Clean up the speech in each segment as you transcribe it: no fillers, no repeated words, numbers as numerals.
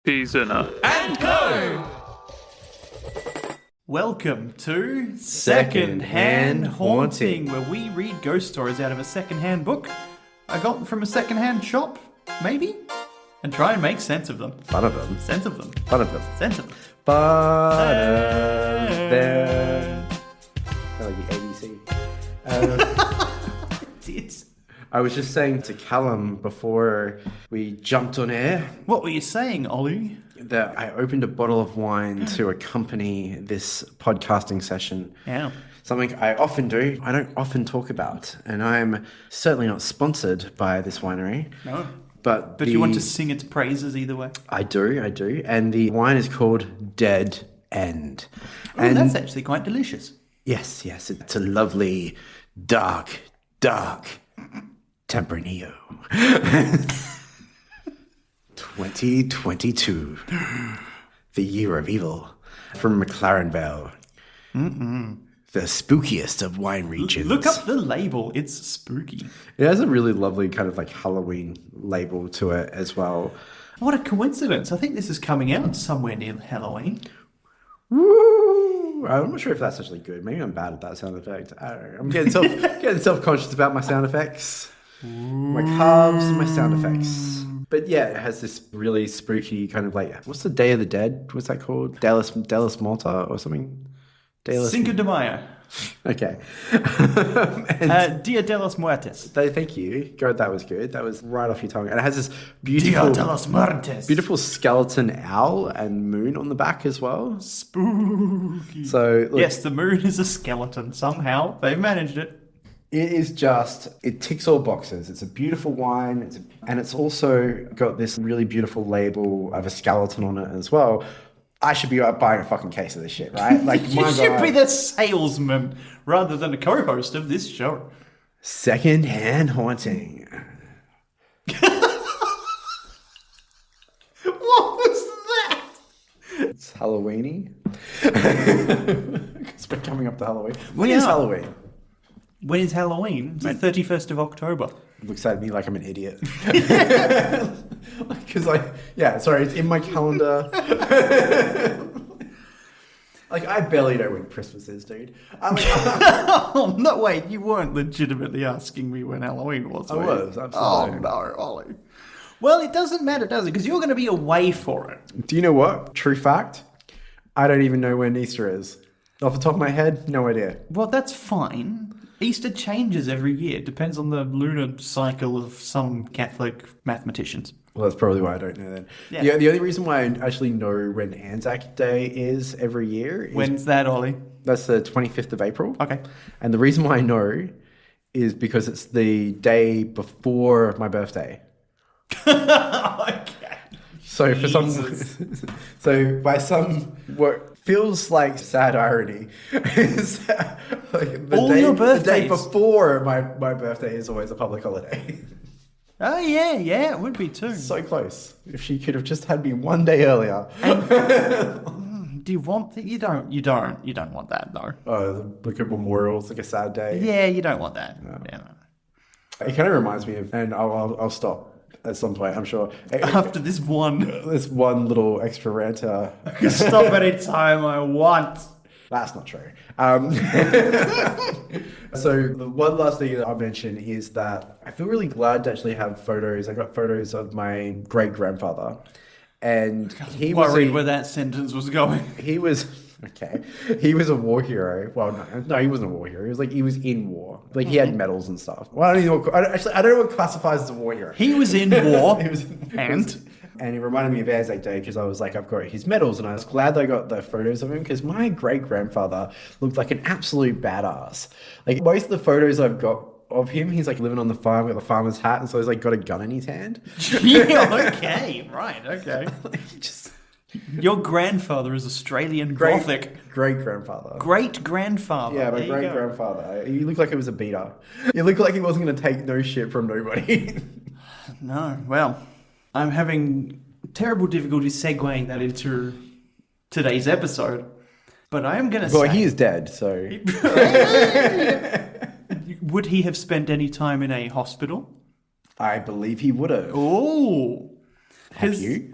Pizza and Co. Welcome to Second-Hand Haunting, where we read ghost stories out of a second-hand book I got from a second-hand shop, maybe, and try and make sense of them. Fun of them. Sense of them. Fun of them. Sense of them. Fun of them. I like the ABC. It's... I was just saying to Callum before we jumped on air What were you saying, Olly? that I opened a bottle of wine to accompany this podcasting session. Yeah. Something I often do, I don't often talk about, and I'm certainly not sponsored by this winery. No. But you want to sing its praises either way? I do. And the wine is called Dead End. Oh, And that's actually quite delicious. yes, it's a lovely, dark Tempranillo. 2022, the year of evil, from McLaren Vale. The spookiest of wine regions. Look up the label. It's spooky. It has a really lovely kind of like Halloween label to it as well. What a coincidence. I think this is coming out somewhere near Halloween. Woo! I'm not sure if that's actually good. Maybe I'm bad at that sound effect. I don't know. I'm getting self-conscious about my sound effects. My carbs, my sound effects. But yeah, it has this really spooky kind of like, what's the Day of the Dead? What's that called? Delis Malta or something? Cinco de Mayo. Okay. Dia de los Muertos. Thank you. God, that was good. That was right off your tongue. And it has this beautiful, Dia de los Muertos. beautiful skeleton owl and moon on the back as well. Spooky. So look, yes, the moon is a skeleton. Somehow they've managed it. it is just, it ticks all boxes. It's a beautiful wine. And it's also got this really beautiful label of a skeleton on it as well. I should be buying a fucking case of this shit, right? Like, You should be the salesman rather than a co-host of this show. Second-hand haunting. What was that? It's Halloweeny. It's been coming up to Halloween. When is Halloween? When is Halloween? It's the 31st of October. Looks at me like I'm an idiot. Because it's in my calendar. Like, I barely know when Christmas is, dude. Oh, no, wait, you weren't legitimately asking me when Halloween was, I were you? was, absolutely. Oh, no, Ollie. Well, it doesn't matter, does it? Because you're going to be away for it. Do you know what? True fact. I don't even know when Easter is. Off the top of my head, no idea. Well, that's fine. Easter changes every year. It depends on the lunar cycle of some Catholic mathematicians. Well, that's probably why I don't know then. Yeah. The only reason why I actually know when Anzac Day is every year is... When's that, Ollie? That's the 25th of April. Okay. And the reason why I know is because it's the day before my birthday. Okay. So for so by some what feels like sad irony is that, like the day before my birthday is always a public holiday. Oh yeah, it would be too. So close. If she could have just had me one day earlier. Do you want that? You don't want that though. Oh, look at memorials, like a sad day. Yeah, you don't want that. No. Yeah. It kind of reminds me of, and I'll stop at some point, I'm sure. After this one little extra rant. I can stop any time I want. That's not true. So the one last thing that I'll mention is that I feel really glad to actually have photos. I got photos of my great-grandfather. And he was worried where that sentence was going. He was... Okay. He was a war hero. Well, no, he wasn't a war hero. He was in war. Like, he had medals and stuff. Well, I don't know what classifies as a war hero. He was in war. And he reminded me of Anzac Day because I was like, I've got his medals, and I was glad that I got the photos of him because my great-grandfather looked like an absolute badass. Like, most of the photos I've got of him, he's like living on the farm with a farmer's hat, and so he's like got a gun in his hand. Yeah, okay, right, okay. Your grandfather is Australian Gothic. Great-grandfather. Great-grandfather. Yeah, my great-grandfather. He looked like he was a beater. He looked like he wasn't going to take no shit from nobody. No, well, I'm having terrible difficulty segueing that into today's episode. But I am going to say... Well, he is dead, so... Would he have spent any time in a hospital? I believe he would have. Oh. Have you?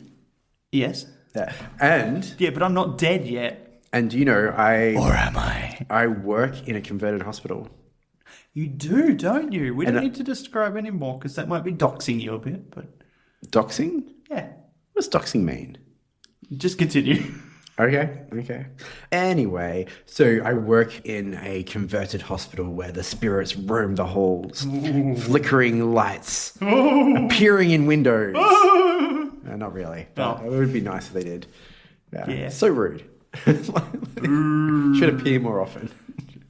Yes. Yeah. And Yeah, but I'm not dead yet. you know, Or am I? I work in a converted hospital. You do, don't you? We don't And, need to describe anymore because that might be doxing you a bit, but Doxing? yeah. What does doxing mean? Just continue. Okay. Anyway, so I work in a converted hospital where the spirits roam the halls, flickering lights, appearing in windows. Not really. But it would be nice if they did. Yeah. So rude. Should appear more often.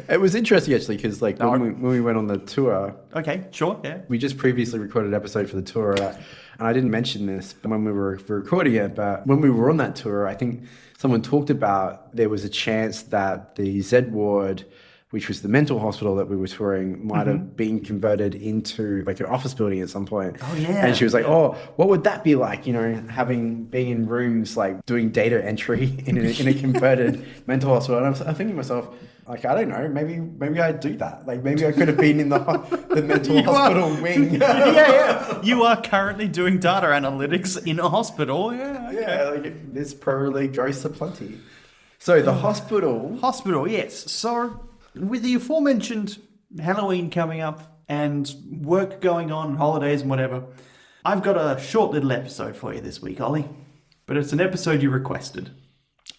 It was interesting actually because when we went on the tour. Okay, sure, yeah. We just previously recorded an episode for the tour, and I didn't mention this when we were recording it, but when we were on that tour, I think someone talked about there was a chance that the Z ward, which was the mental hospital that we were touring, might have been converted into like an office building at some point. Oh, yeah. And she was like, oh, what would that be like, you know, being in rooms, like doing data entry in a converted mental hospital? And I'm thinking to myself, like, I don't know, maybe I'd do that. Like, maybe I could have been in the mental hospital wing. Yeah. You are currently doing data analytics in a hospital. Yeah, okay. Yeah, like, there's probably ghosts aplenty. So the hospital... Hospital, yes. So, with the aforementioned Halloween coming up and work going on, holidays and whatever, I've got a short little episode for you this week, Ollie. But it's an episode you requested.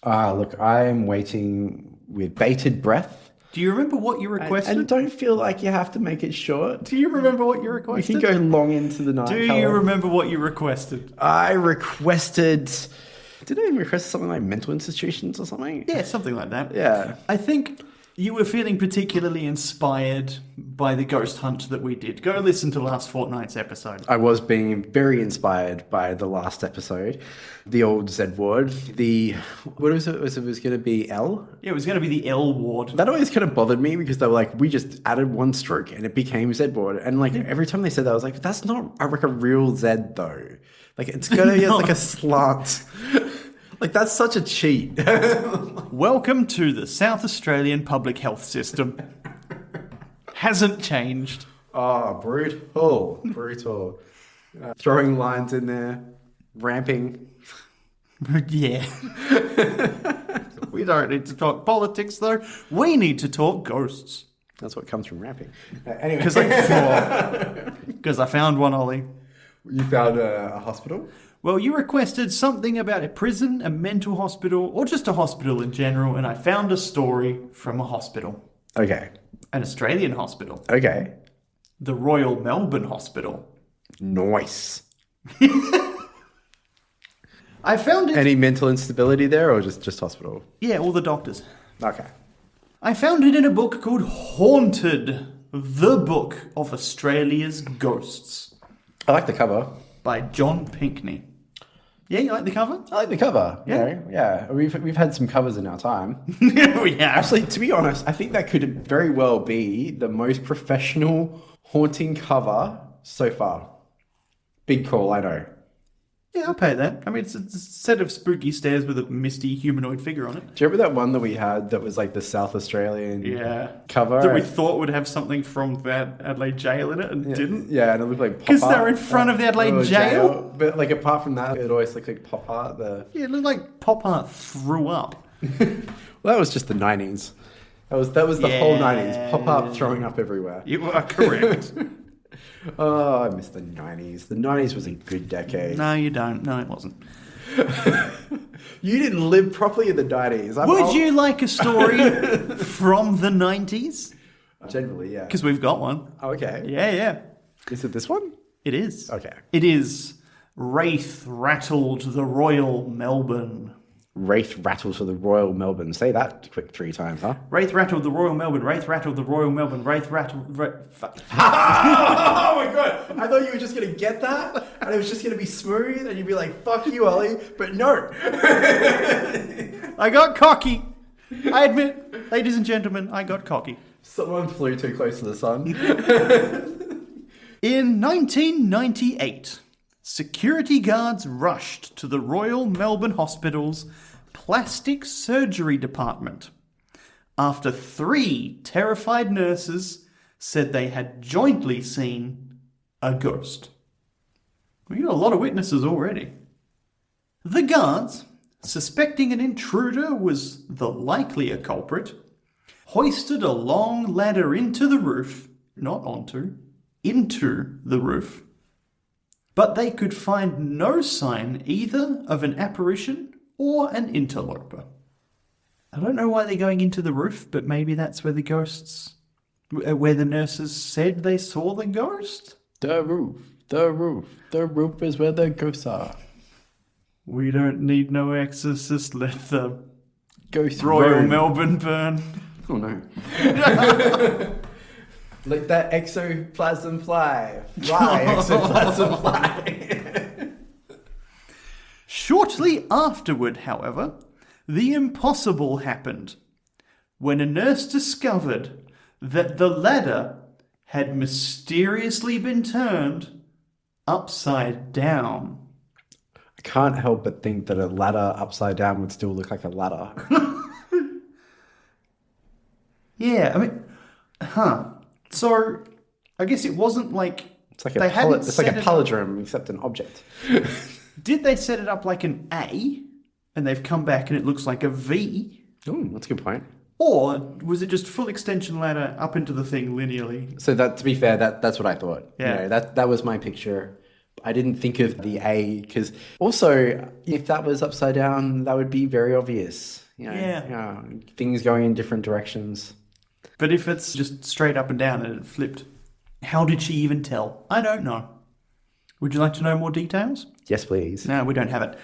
Look, I am waiting with bated breath. Do you remember what you requested? And don't feel like you have to make it short. Do you remember what you requested? We can go long into the night. Do you remember what you requested? I requested... Did I even request something like mental institutions or something? Yeah, something like that. Yeah. I think you were feeling particularly inspired by the ghost hunt that we did. Go listen to last fortnight's episode. I was being very inspired by the last episode. The old Z ward. What was it? It was going to be L? Yeah, it was going to be the L ward. That always kind of bothered me because they were like, we just added one stroke and it became Z ward. And like every time they said that, I was like, that's not like a real Z though. Like it's going to be like a slant. Like, that's such a cheat. Welcome to the South Australian public health system. Hasn't changed. Oh, brutal. Throwing lines in there, ramping. Yeah. We don't need to talk politics, though. We need to talk ghosts. That's what comes from ramping. Anyway. Because I found one, Ollie. You found a hospital? Well, you requested something about a prison, a mental hospital, or just a hospital in general, and I found a story from a hospital. Okay. An Australian hospital. Okay. The Royal Melbourne Hospital. Nice. I found it... Any mental instability there, or just hospital? Yeah, all the doctors. Okay. I found it in a book called Haunted, the Book of Australia's Ghosts. I like the cover. By John Pinkney. Yeah, you like the cover? I like the cover. Yeah. You know? Yeah. We've had some covers in our time. We have. Actually, to be honest, I think that could very well be the most professional haunting cover so far. Big call, I know. Yeah, I'll pay that. I mean, it's a set of spooky stairs with a misty humanoid figure on it. Do you remember that one that we had that was like the South Australian cover? That we thought would have something from that Adelaide jail in it and didn't? Yeah, and it looked like pop art. Because they're in front of the Adelaide jail? But like apart from that, it always looked like pop art. Yeah, it looked like pop art threw up. Well, that was just the 90s. That was the whole 90s. Pop art throwing up everywhere. You are correct. Oh, I miss the 90s. The 90s was a good decade. No, you don't. No, it wasn't. You didn't live properly in the 90s. Would you like a story from the 90s? Generally, yeah. Because we've got one. Oh, okay. Yeah. Is it this one? It is. Okay. It is Wraith Rattled the Royal Melbourne. Wraith rattled to the Royal Melbourne. Say that quick 3 times, huh? Wraith rattled the Royal Melbourne. Wraith rattled the Royal Melbourne. Wraith rattled... Oh my god! I thought you were just going to get that, and it was just going to be smooth, and you'd be like, fuck you, Ollie. But no. I got cocky. I admit, ladies and gentlemen, I got cocky. Someone flew too close to the sun. In 1998... security guards rushed to the Royal Melbourne Hospital's plastic surgery department after 3 terrified nurses said they had jointly seen a ghost. We got a lot of witnesses already. The guards, suspecting an intruder was the likelier culprit, hoisted a long ladder into the roof, not onto, into the roof. But they could find no sign either of an apparition or an interloper. I don't know why they're going into the roof, but maybe that's where the ghosts... where the nurses said they saw the ghost? The roof, the roof, the roof is where the ghosts are. We don't need no exorcist, let the Ghost Royal roam. Melbourne burn. Oh no. Let that ectoplasm fly. Fly, ectoplasm fly. Shortly afterward, however, the impossible happened when a nurse discovered that the ladder had mysteriously been turned upside down. I can't help but think that a ladder upside down would still look like a ladder. Yeah, I mean, So, I guess it wasn't like... It's like they hadn't it's like a set it palindrome, except an object. Did they set it up like an A, and they've come back and it looks like a V? Oh, that's a good point. Or was it just full extension ladder up into the thing linearly? So that, to be fair, that's what I thought. Yeah. You know, that was my picture. I didn't think of the A, because also, if that was upside down, that would be very obvious. You know, Yeah. Things going in different directions. But if it's just straight up and down and it flipped, how did she even tell? I don't know. Would you like to know more details? Yes, please. No, we don't have it.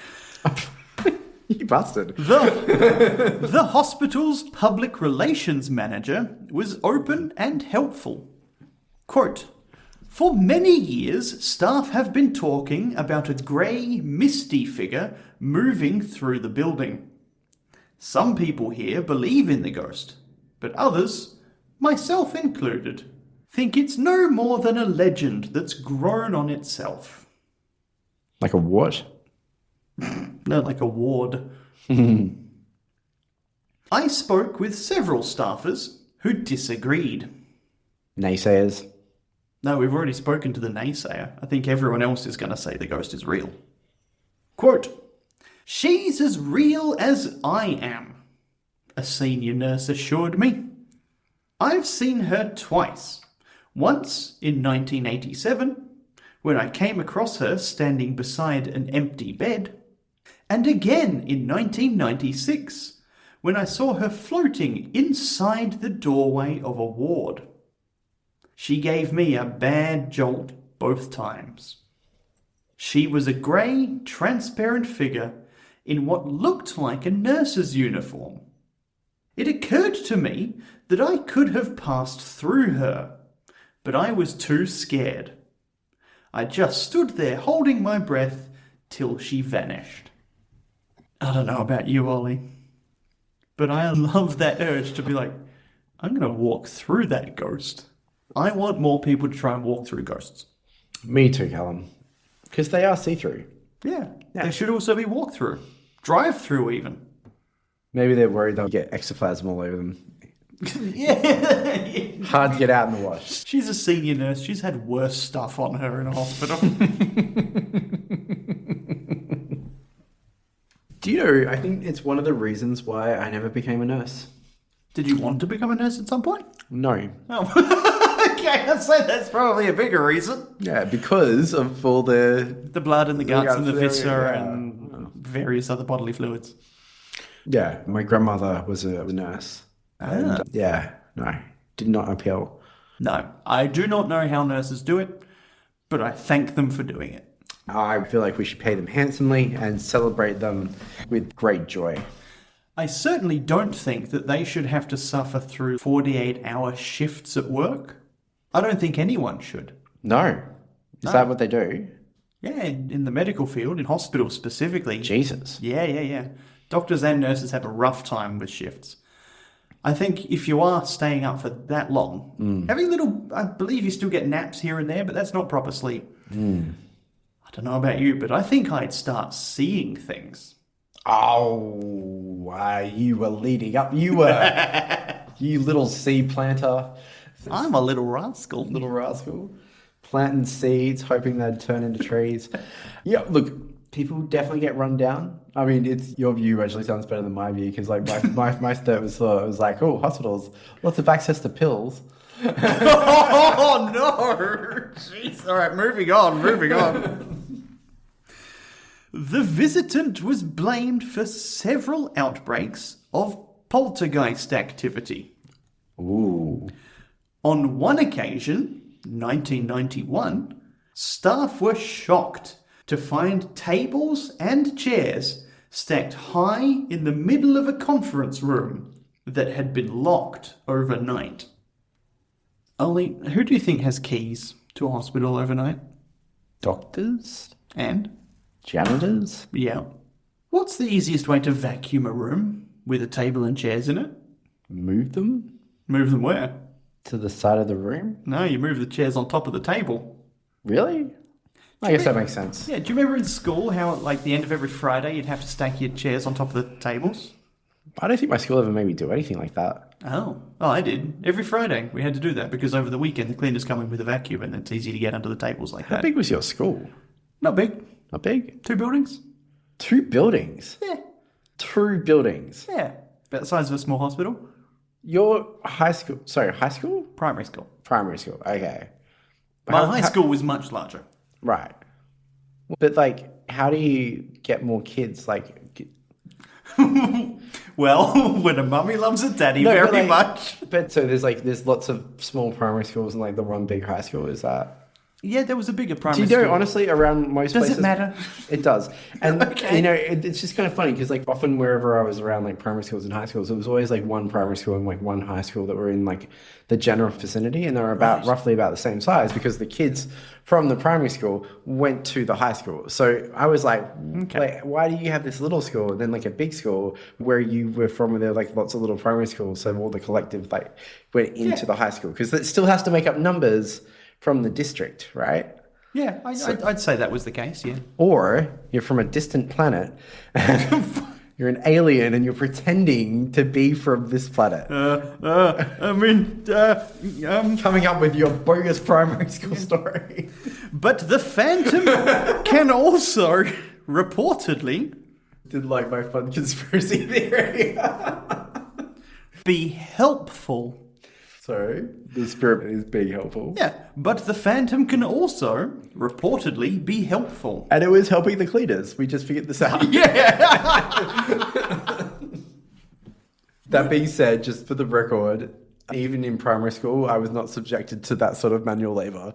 You bastard. The hospital's public relations manager was open and helpful. Quote, "For many years, staff have been talking about a grey, misty figure moving through the building. Some people here believe in the ghost, but others, myself included, think it's no more than a legend that's grown on itself." Like a what? No, like a ward. I spoke with several staffers who disagreed. Naysayers. No, we've already spoken to the naysayer. I think everyone else is going to say the ghost is real. Quote, "She's as real as I am," a senior nurse assured me. "I've seen her twice. Once in 1987, when I came across her standing beside an empty bed, and again in 1996, when I saw her floating inside the doorway of a ward. She gave me a bad jolt both times. She was a grey, transparent figure in what looked like a nurse's uniform. It occurred to me that I could have passed through her, but I was too scared. I just stood there holding my breath till she vanished." I don't know about you, Ollie, but I love that urge to be like, I'm going to walk through that ghost. I want more people to try and walk through ghosts. Me too, Callum. Because they are see-through. Yeah. They should also be walk through. Drive through even. Maybe they're worried they'll get ectoplasm all over them. Yeah. Hard to get out in the wash. She's a senior nurse. She's had worse stuff on her in a hospital. Do you know, I think it's one of the reasons why I never became a nurse. Did you want to become a nurse at some point? No. Oh. Okay, I'd say that's probably a bigger reason. Yeah, because of all the blood and the guts and the guts, viscera yeah. and various other bodily fluids. Yeah, my grandmother was a nurse. And did not appeal. No, I do not know how nurses do it, but I thank them for doing it. I feel like we should pay them handsomely and celebrate them with great joy. I certainly don't think that they should have to suffer through 48-hour shifts at work. I don't think anyone should. No. Is that what they do? Yeah, in the medical field, in hospitals specifically. Jesus. Yeah. Doctors and nurses have a rough time with shifts. I think if you are staying up for that long, having I believe you still get naps here and there, but that's not proper sleep. I don't know about you, but I think I'd start seeing things. Oh, you were leading up. You were. You little seed planter. I'm a little rascal. Little rascal. Planting seeds, hoping they'd turn into trees. Yeah, look, people definitely get run down. I mean, it's your view actually sounds better than my view because like my first thought was like, oh, hospitals, lots of access to pills. Oh no! Jeez. All right, moving on. The visitant was blamed for several outbreaks of poltergeist activity. Ooh. On one occasion, 1991, staff were shocked to find tables and chairs stacked high in the middle of a conference room that had been locked overnight. Ollie, who do you think has keys to a hospital overnight? Doctors? And? Janitors? Yeah. What's the easiest way to vacuum a room with a table and chairs in it? Move them? Move them where? To the side of the room? No, you move the chairs on top of the table. Really? I guess that makes sense. Yeah, do you remember in school how at like the end of every Friday you'd have to stack your chairs on top of the tables? I don't think my school ever made me do anything like that. Oh, I did. Every Friday we had to do that because over the weekend the cleaners come in with a vacuum and it's easy to get under the tables like How that. big was your school? Not big. Not big? 2 buildings? 2 buildings? Yeah. 2 buildings? Yeah. About the size of a small hospital. Your high school? Sorry, high school? Primary school. Primary school, okay. My high school was much larger. Right. But like, how do you get more kids? Like, Well, when a mummy loves a daddy No, but very like- much. but so there's lots of small primary schools and like the one big high school. Is that? Yeah, there was a bigger Do primary you know school. honestly around most Does places? it matter? It does, and Okay. you know it's just kind of funny because like often wherever I was around like primary schools and high schools, it was always like one primary school and like one high school that were in like the general vicinity, and they were about roughly about the same size because the kids from the primary school went to the high school. So I was like, like, why do you have this little school and then like a big school where you were from? Where there were like lots of little primary schools, so all the collective like went into the high school because it still has to make up numbers from the district, right? Yeah, I'd say that was the case, yeah. Or you're from a distant planet, you're an alien and you're pretending to be from this planet. Coming up with your bogus primary school story. But the Phantom can also, reportedly, Did like my fun conspiracy theory. be helpful. Sorry, the spirit is being helpful. Yeah, but the Phantom can also, reportedly, be helpful. And it was helping the cleaners. We just figured this out. That being said, just for the record, even in primary school, I was not subjected to that sort of manual labor.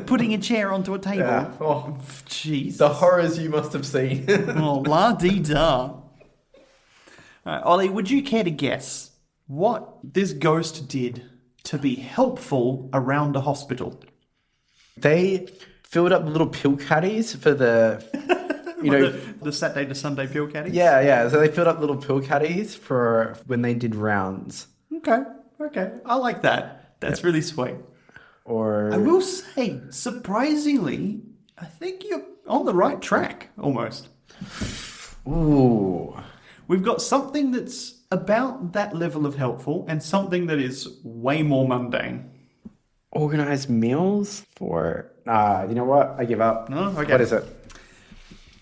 Putting a chair onto a table. Yeah. Oh, Jeez. the horrors you must have seen. Oh, la-dee-da. Ollie, would you care to guess what this ghost did to be helpful around a hospital? They filled up little pill caddies for the, you know, The Saturday to Sunday pill caddy? yeah. So they filled up little pill caddies for when they did rounds. Okay. I like that. That's really sweet. Or I will say, surprisingly, I think you're on the right track, almost. ooh, We've got something that's about that level of helpful and something that is way more mundane. organized meals for. You know what? I give up. No? Okay. What is it?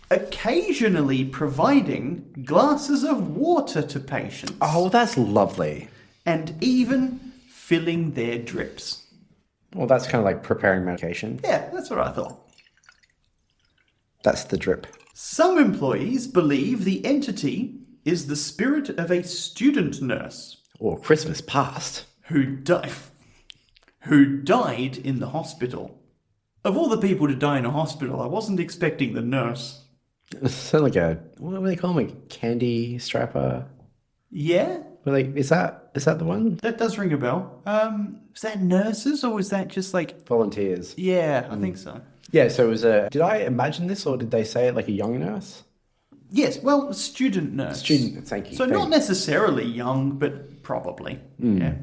Occasionally providing glasses of water to patients. Oh, that's lovely. And even filling their drips. Well, that's kind of like preparing medication. Yeah, that's what I thought. That's the drip. Some employees believe the entity is the spirit of a student nurse Or Christmas past. who died in the hospital. Of all the people to die in a hospital, I wasn't expecting the nurse. It's sort of like a, what do they call them? A candy strapper? Yeah, But like, is that the one? that does ring a bell. Was that nurses or was that just like... Volunteers. Yeah, I think so. Yeah, so it was a, did I imagine this or did they say it like a young nurse? Yes, well, student nurse. Student, thank you. So Thank not you. necessarily young, but probably. Yeah.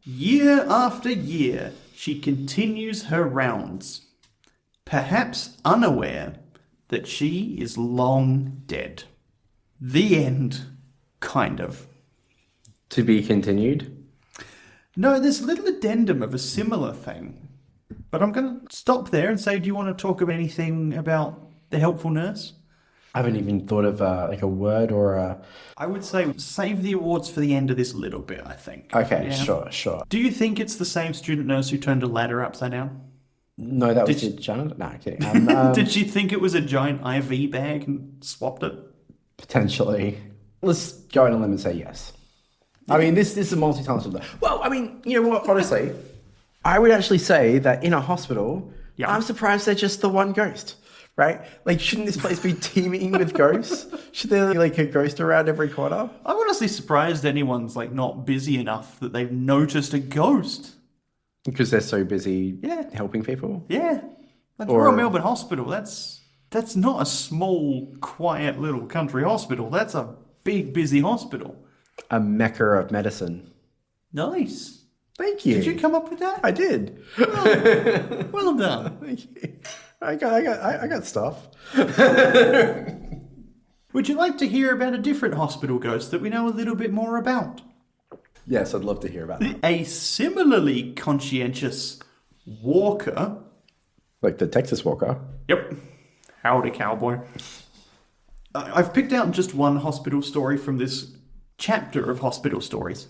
Year after year, she continues her rounds, perhaps unaware that she is long dead. The end, kind of. To be continued. No, there's a little addendum of a similar thing. But I'm going to stop there and say, do you want to talk about anything about the helpful nurse? I haven't even thought of like a word or a... I would say save the awards for the end of this little bit, I think. Okay, Yeah. sure. Do you think it's the same student nurse who turned a ladder upside down? No, that was Janet. No, I'm kidding. Did she think it was a giant IV bag and swapped it? Potentially. Let's go on a limb and say yes. I mean, this is a multi-talented... Well, I mean, you know what, honestly, I would actually say that in a hospital, Yeah. I'm surprised they're just the one ghost, right? Like, shouldn't this place be teeming with ghosts? Should there be like a ghost around every corner? I'm honestly surprised anyone's like not busy enough that they've noticed a ghost. Because they're so busy Yeah. helping people? Yeah. Like Or- Royal Melbourne Hospital, that's not a small, quiet little country hospital. That's a big, busy hospital. A mecca of medicine. Nice. Thank you. Did you come up with that? I did. Well done. Thank you. I got stuff. Would you like to hear about a different hospital ghost that we know a little bit more about? Yes, I'd love to hear about that. A similarly conscientious walker. Like the Texas Walker. Yep. Howdy, cowboy. I've picked out just one hospital story from this chapter of hospital stories.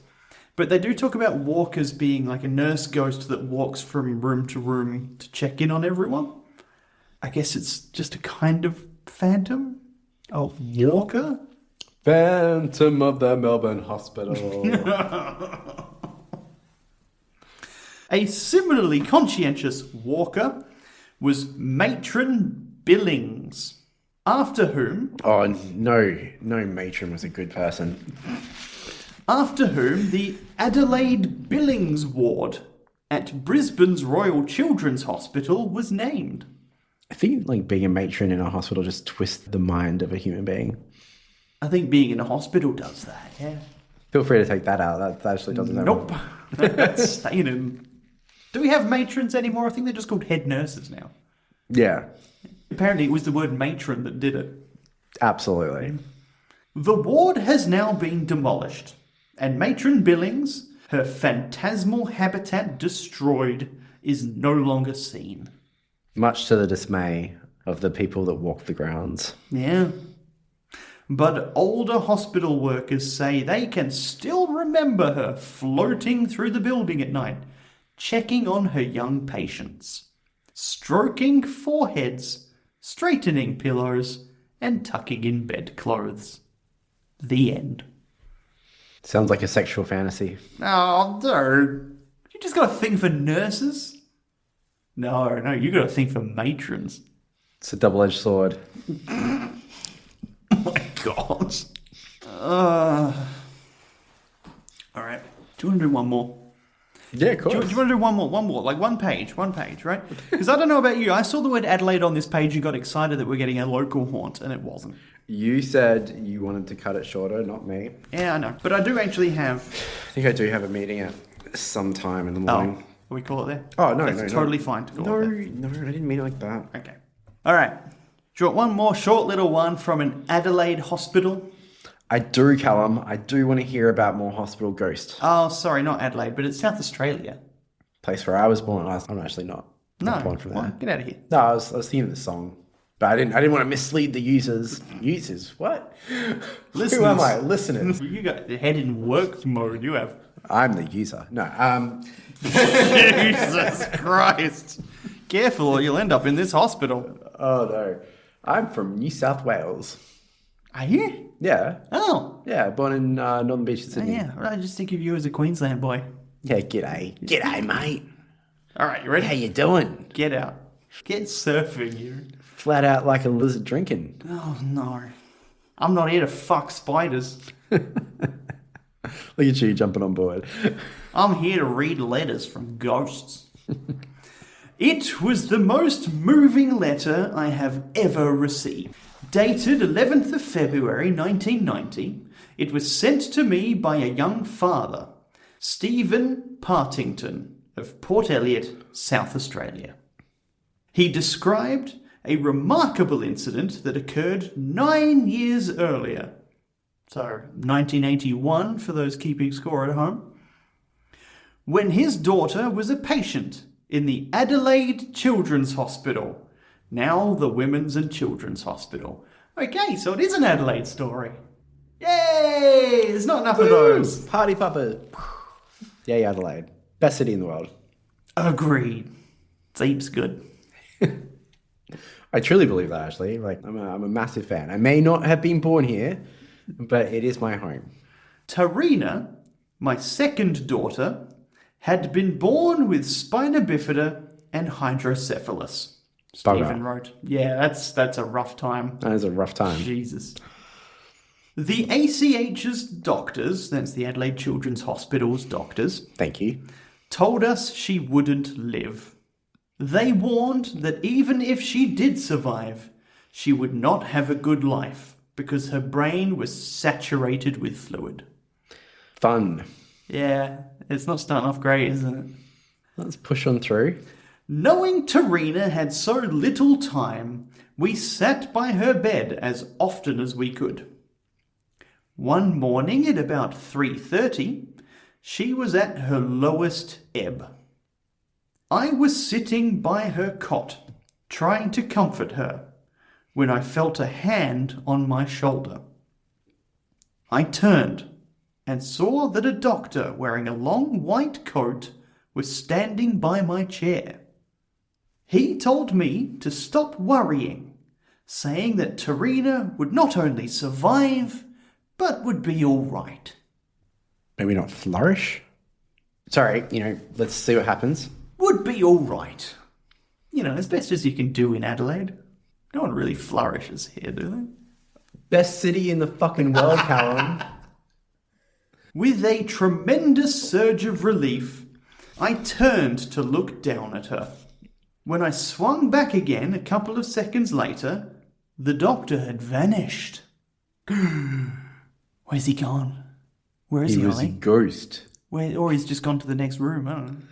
But they do talk about walkers being like a nurse ghost that walks from room to room to check in on everyone. I guess it's just a kind of phantom? A walker? Phantom of the Melbourne Hospital. A similarly conscientious walker was Matron Billings, after whom no matron was a good person. the Adelaide Billings ward at Brisbane's Royal Children's Hospital was named. I think like being a matron in a hospital just twists the mind of a human being. I think being in a hospital does that, yeah. Feel free to take that out. That actually doesn't Nope. That's staying in. Do we have matrons anymore? I think they're just called head nurses now. Yeah, Apparently it was the word matron that did it. absolutely. The ward has now been demolished, and Matron Billings, her phantasmal habitat destroyed, is no longer seen. Much to the dismay of the people that walk the grounds. Yeah. But older hospital workers say they can still remember her floating through the building at night, checking on her young patients, stroking foreheads, straightening pillows, and tucking in bedclothes. The end. Sounds like a sexual fantasy. Oh, dude. You just got a thing for nurses? No, you got a thing for matrons. It's a double-edged sword. Oh my god. Alright. Do you want to do one more? Yeah, of course. Do you want to do one more? Like one page, right? Because I don't know about you. I saw the word Adelaide on this page and got excited that we're getting a local haunt, and it wasn't. You said you wanted to cut it shorter, not me. Yeah, I know. But I do actually have... I think I do have a meeting at some time in the morning. Will we call it there? Oh, no, That's totally fine to call it there. No, I didn't mean it like that. Okay. All right. Do you want one more short little one from an Adelaide hospital? I do, Callum. I do want to hear about more hospital ghosts. Oh, sorry, not Adelaide, but it's South Australia. Place where I was born. I'm actually not born from Why? there. Get out of here. No, I was thinking of the song. But I didn't want to mislead the users. Users? What? Listeners. Who am I? Listeners. You got the head in work mode, you have. I'm the user. No. Jesus Christ. Careful or you'll end up in this hospital. Oh, no. I'm from New South Wales. Are you? Yeah. Oh. Yeah, born in Northern Beach in Sydney. Yeah, I just think of you as a Queensland boy. Yeah, g'day. G'day, mate. All right, you ready? How you doing? Get out. Get surfing, you. Flat out like a lizard drinking. Oh, no. I'm not here to fuck spiders. Look at you jumping on board. I'm here to read letters from ghosts. It was the most moving letter I have ever received. Dated 11th of February 1990, it was sent to me by a young father, Stephen Partington of Port Elliot, South Australia. He described a remarkable incident that occurred 9 years earlier. So, 1981 for those keeping score at home. When his daughter was a patient in the Adelaide Children's Hospital, now the Women's and Children's Hospital. Okay, so it is an Adelaide story. Yay! There's not enough of those. Party Papa. Yay, Adelaide. Best city in the world. Agreed. It's heaps good. I truly believe that, actually. Like, I'm a massive fan. I may not have been born here, but it is my home. Tarina, my second daughter, had been born with spina bifida and hydrocephalus. Stephen wrote. Yeah, that's a rough time. That is a rough time. Jesus. The ACH's doctors, that's the Adelaide Children's Hospital's doctors, Thank you. told us she wouldn't live. They warned that even if she did survive, she would not have a good life because her brain was saturated with fluid. Fun. Yeah, it's not starting off great, isn't it? Let's push on through. Knowing Tarina had so little time, we sat by her bed as often as we could. One morning at about 3:30, she was at her lowest ebb. I was sitting by her cot, trying to comfort her, when I felt a hand on my shoulder. I turned and saw that a doctor wearing a long white coat was standing by my chair. He told me to stop worrying, saying that Tarina would not only survive, but would be all right. Maybe not flourish? Sorry, let's see what happens. Would be all right. As best as you can do in Adelaide. No one really flourishes here, do they? Best city in the fucking world, Callum. With a tremendous surge of relief, I turned to look down at her. When I swung back again a couple of seconds later, the doctor had vanished. Where's he gone? Where is he, He was a Olly? ghost. Or he's just gone to the next room, I don't know.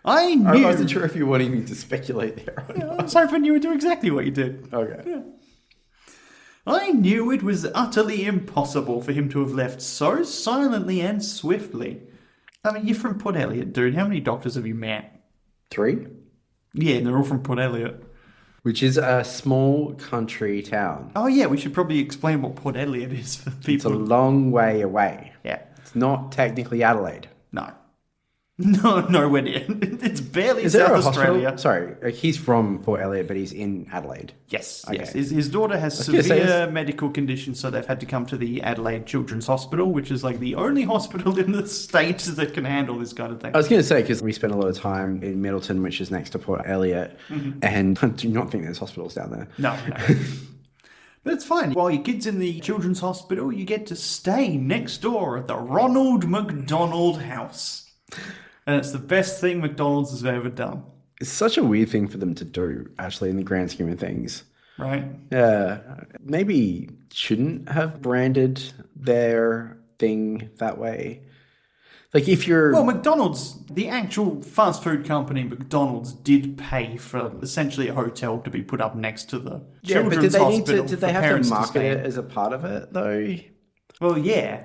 I knew. I wasn't sure if you were wanting me to speculate there or not. I was hoping you would do exactly what you did. Okay. Yeah. I knew it was utterly impossible for him to have left so silently and swiftly. I mean, you're from Port Elliot, dude. How many doctors have you met? 3? Yeah, they're all from Port Elliot. Which is a small country town. Oh, yeah, we should probably explain what Port Elliot is for people. It's a long way away. Yeah. It's not technically Adelaide. No. No, nowhere near. It's barely Is there South a hospital? Australia. Sorry, he's from Port Elliot, but he's in Adelaide. Yes, Okay. yes. His daughter has severe medical conditions, so they've had to come to the Adelaide Children's Hospital, which is like the only hospital in the state that can handle this kind of thing. I was going to say, because we spent a lot of time in Middleton, which is next to Port Elliot, and I do not think there's hospitals down there. No. But it's fine. While your kid's in the children's hospital, you get to stay next door at the Ronald McDonald House. And it's the best thing McDonald's has ever done. It's such a weird thing for them to do, actually, in the grand scheme of things. Right? Yeah, maybe shouldn't have branded their thing that way. Like if you're... Well, McDonald's, the actual fast food company McDonald's did pay for essentially a hotel to be put up next to the children's hospital. Did they have to market it as a part of it, though? Well, yeah.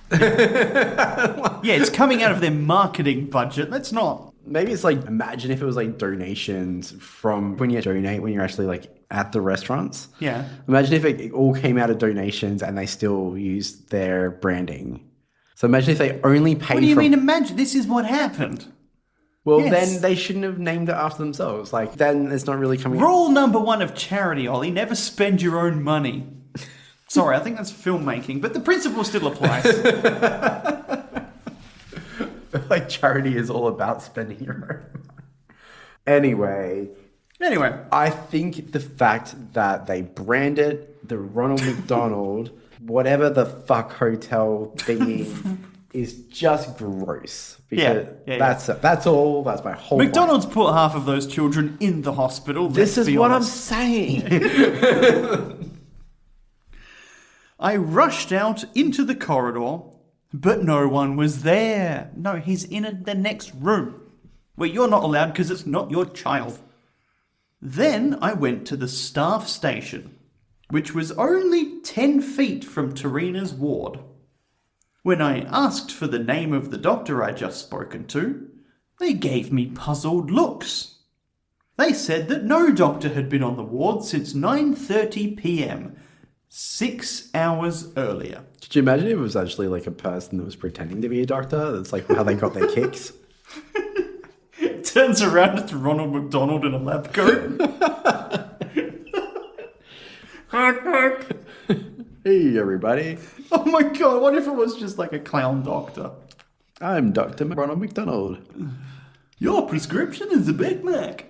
Yeah, it's coming out of their marketing budget. Let's not... Maybe it's like, imagine if it was like donations from when you donate, when you're actually like at the restaurants. Yeah. Imagine if it all came out of donations and they still used their branding. So imagine if they only paid What do you mean imagine? This is what happened. Well, Yes. then they shouldn't have named it after themselves. Like, then it's not really coming... Rule number 1 of charity, Ollie, never spend your own money. Sorry, I think that's filmmaking, but the principle still applies. Like, charity is all about spending your own money. Anyway, I think the fact that they branded the Ronald McDonald, whatever the fuck hotel thingy, is just gross. Because that's all. That's my whole McDonald's put half of those children in the hospital. This is what I'm saying. I rushed out into the corridor, but no one was there. No, he's in the next room, where you're not allowed because it's not your child. Then I went to the staff station, which was only 10 feet from Tarina's ward. When I asked for the name of the doctor I'd just spoken to, they gave me puzzled looks. They said that no doctor had been on the ward since 9:30 p.m, 6 hours earlier. Could you imagine if it was actually like a person that was pretending to be a doctor? That's like how they got their kicks. Turns around, it's Ronald McDonald in a lab coat. Hey, everybody. Oh my god, what if it was just like a clown doctor? I'm Dr. Ronald McDonald. Your prescription is a Big Mac.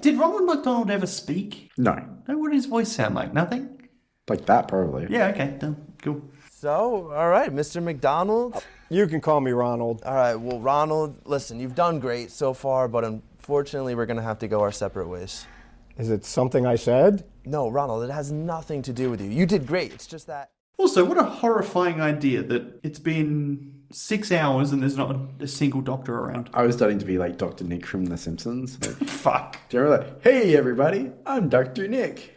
Did Ronald McDonald ever speak? No. No, what did his voice sound like? Nothing? Like that, probably. Yeah, okay, done. Cool. So, all right, Mr. McDonald. You can call me Ronald. All right, well, Ronald, listen, you've done great so far, but unfortunately, we're going to have to go our separate ways. Is it something I said? No, Ronald, it has nothing to do with you. You did great. It's just that... Also, what a horrifying idea that it's been 6 hours and there's not a single doctor around. I was starting to be like Dr. Nick from The Simpsons. Like, Fuck. do you remember that? Hey, everybody. I'm Dr. Nick.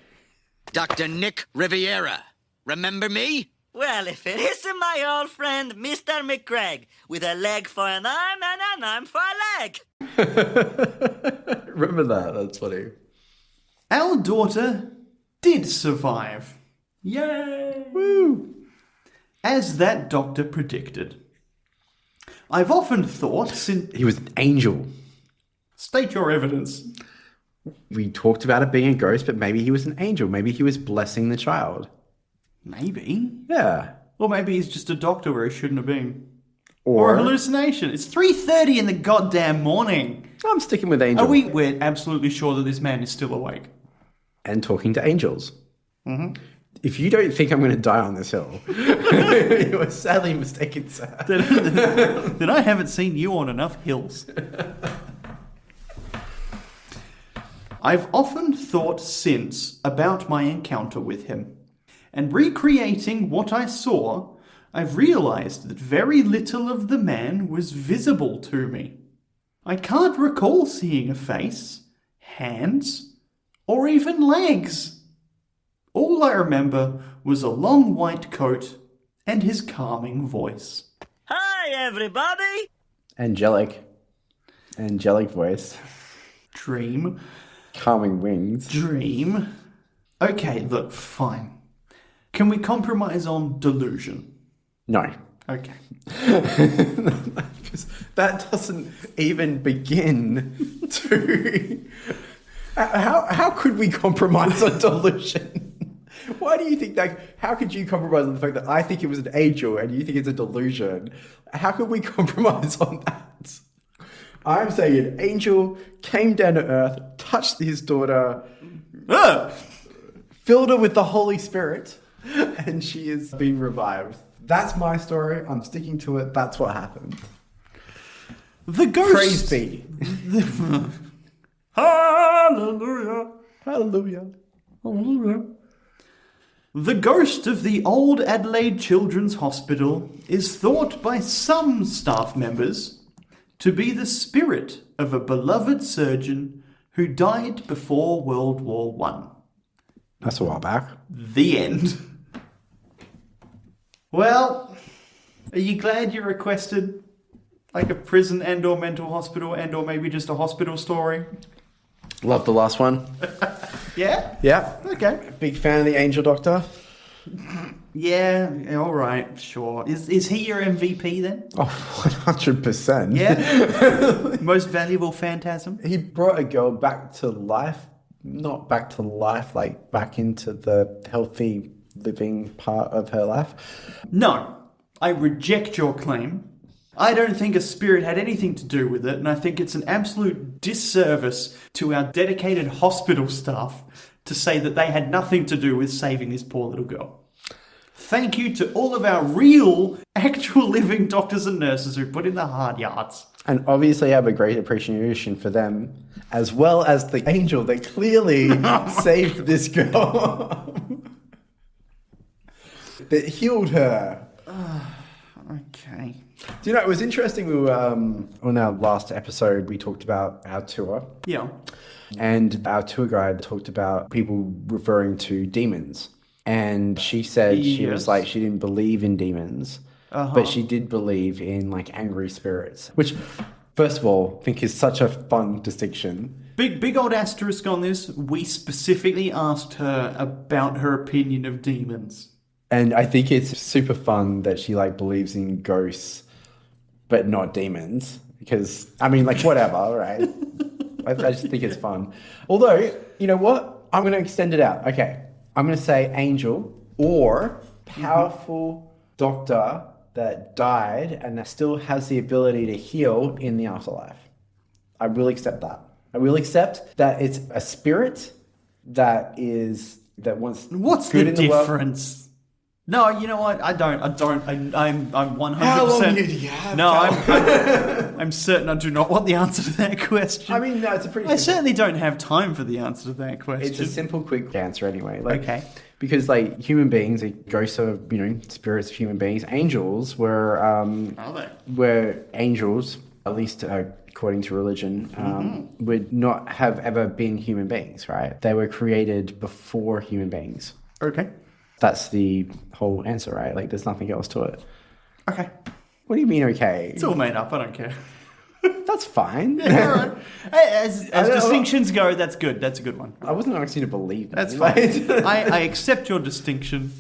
Dr. Nick Riviera. Remember me? Well, if it isn't my old friend, Mr. McGregor, with a leg for an arm and an arm for a leg. Remember that? That's funny. Our daughter did survive. Yay! Woo! As that doctor predicted. I've often thought since... He was an angel. State your evidence. We talked about it being a ghost, but maybe he was an angel. Maybe he was blessing the child. Maybe. Yeah. Or maybe he's just a doctor where he shouldn't have been. Or a hallucination. It's 3:30 in the goddamn morning. I'm sticking with angel. We're absolutely sure that this man is still awake. And talking to angels. Mm-hmm. If you don't think I'm going to die on this hill, you are sadly mistaken, sir. Then I haven't seen you on enough hills. I've often thought since about my encounter with him. And recreating what I saw, I've realised that very little of the man was visible to me. I can't recall seeing a face, hands, or even legs. All I remember was a long white coat and his calming voice. Hi, everybody. Angelic voice. Dream. Calming wings. Dream. Okay, look, fine. Can we compromise on delusion? No. Okay. Because that doesn't even begin to... How could we compromise on delusion? Why do you think that... How could you compromise on the fact that I think it was an angel and you think it's a delusion? How could we compromise on that? I'm saying an angel came down to earth, touched his daughter, filled her with the Holy Spirit, and she is being revived. That's my story. I'm sticking to it. That's what happened. The ghost... Praise be. Hallelujah. Hallelujah. Hallelujah. The ghost of the old Adelaide Children's Hospital is thought by some staff members to be the spirit of a beloved surgeon who died before World War I. That's a while back. The end. Well, are you glad you requested like a prison and or mental hospital and or maybe just a hospital story? Love the last one. Yeah? Yeah. Okay. Big fan of the Angel Doctor. Yeah, all right, sure. Is he your MVP then? Oh, 100%. Yeah? Most valuable phantasm? He brought a girl back to life. Not back to life, like back into the healthy living part of her life. No, I reject your claim. I don't think a spirit had anything to do with it, and I think it's an absolute disservice to our dedicated hospital staff to say that they had nothing to do with saving this poor little girl. Thank you to all of our real, actual living doctors and nurses who put in the hard yards. And obviously have a great appreciation for them, as well as the angel that clearly saved this girl. That healed her. Okay. Do you know, it was interesting, we were, on our last episode, we talked about our tour. Yeah. And our tour guide talked about people referring to demons. And she said she was like, she didn't believe in demons. but she did believe in like angry spirits, which, first of all, I think is such a fun distinction. Big old asterisk on this. We specifically asked her about her opinion of demons. And I think it's super fun that she like believes in ghosts, but not demons. Because, I mean, like, whatever, right? I just think it's fun. Although, you know what? I'm going to extend it out. Okay. I'm going to say angel or powerful doctor that died and that still has the ability to heal in the afterlife. I will accept that. I will accept that it's a spirit that wants What's good the in the world. difference? No, you know what? I'm 100%. How long did you have? No, I'm certain I do not want the answer to that question. I mean, no, it's a pretty I simple. certainly don't have time for the answer to that question. It's a simple, quick answer anyway. Like, Okay. Because like human beings, like, ghosts are, you know, spirits of human beings. Angels were Are they? were angels, at least according to religion, would not have ever been human beings, right? They were created before human beings. Okay. That's the whole answer, right? Like, there's nothing else to it. Okay. What do you mean, okay? It's all made up. I don't care. That's fine. All right. As don't- distinctions go, that's good. That's a good one. I wasn't asking you to believe me. That's Like, fine. I accept your distinction.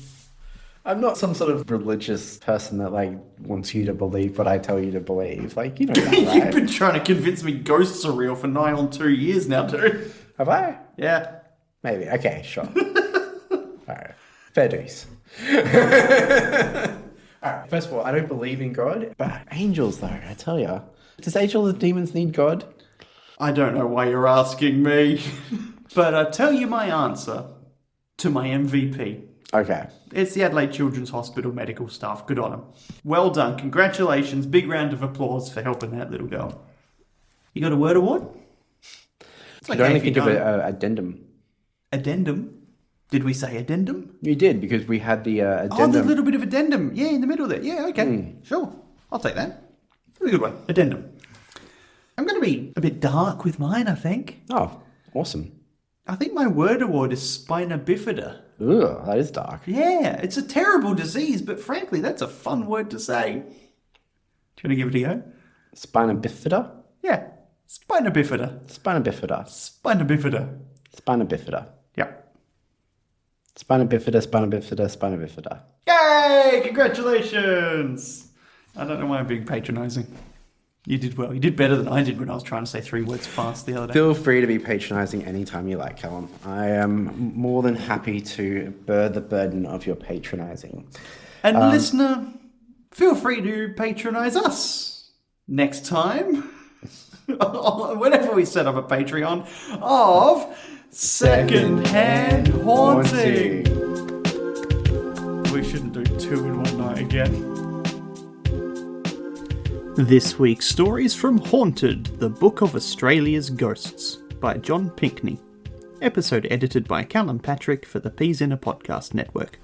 I'm not some sort of religious person that like wants you to believe what I tell you to believe. Like, you know that, You've right? been trying to convince me ghosts are real for nigh on 2 years now, dude. Have I? Yeah. Maybe. Okay, sure. Alright. Fair dues. Alright, first of all, I don't believe in God, but angels though, I tell you. Does angels and demons need God? I don't know why you're asking me. But I tell you my answer to my MVP. Okay. It's the Adelaide Children's Hospital medical staff. Good on them. Well done. Congratulations. Big round of applause for helping that little girl. You got a word award? It's I could only if you think of don't. an addendum. Addendum? Did we say addendum? You did, because we had the Oh, the addendum. little bit of addendum. Yeah, in the middle there. Yeah, okay. Sure. I'll take that. Really good one. Addendum. I'm going to be a bit dark with mine, I think. Oh, awesome. I think my word award is spina bifida. Ugh, that is dark. Yeah, it's a terrible disease, but frankly, that's a fun word to say. Do you want to give it a go? Spina bifida? Yeah. Spina bifida. Spina bifida. Spina bifida. Spina bifida. Yep. Spina bifida, spina bifida, spina bifida. Yay! Congratulations! I don't know why I'm being patronising. You did well. You did better than I did when I was trying to say 3 words fast the other day. Feel free to be patronising anytime you like, Callum. I am more than happy to bear the burden of your patronising. And listener, feel free to patronise us next time. Whenever we set up a Patreon of Second-Hand Haunting. We shouldn't do 2 in one night again. This week's story is from Haunted, the Book of Australia's Ghosts by John Pinkney. Episode edited by Callum Patrick for the Peas in a Podcast Network.